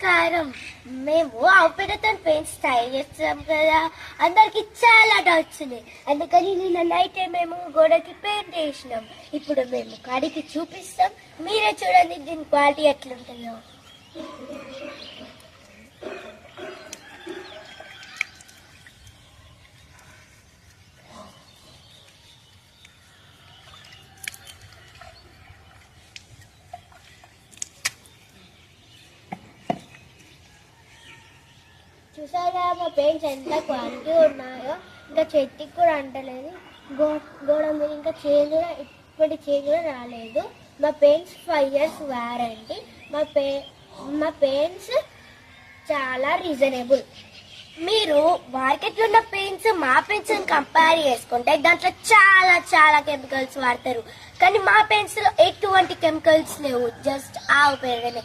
నమస్కారం. మేము ఆవు పేడతో పెయింట్స్ తయారు చేస్తాం కదా, అందరికి చాలా డౌట్స్ ఉన్నాయి. అందుకని నిన్న నైట్ మేము గోడకి పెయింట్ వేసినాం. ఇప్పుడు మేము కాడికి చూపిస్తాం, మీరే చూడండి దీని క్వాలిటీ ఎట్లుంటుందో. చూసారా మా పెయింట్స్ ఎంత క్వాలిటీ ఉన్నాయో. ఇంకా చెట్టుకి కూడా అంటలేదు, గోడ మీద ఇంకా చేంజ్ కూడా ఇప్పటి చేంజ్ కూడా రాలేదు. మా పెయింట్స్ 5 years వారంటీ. మా పెయింట్స్ చాలా రీజనబుల్. మీరు మార్కెట్లో ఉన్న పెయింట్స్ మా పెయింట్స్ కంపేర్ చేసుకుంటే దాంట్లో చాలా చాలా కెమికల్స్ వాడతారు, కానీ మా పెయింట్స్లో ఎటువంటి కెమికల్స్ లేవు, జస్ట్ ఆవు పేడనే.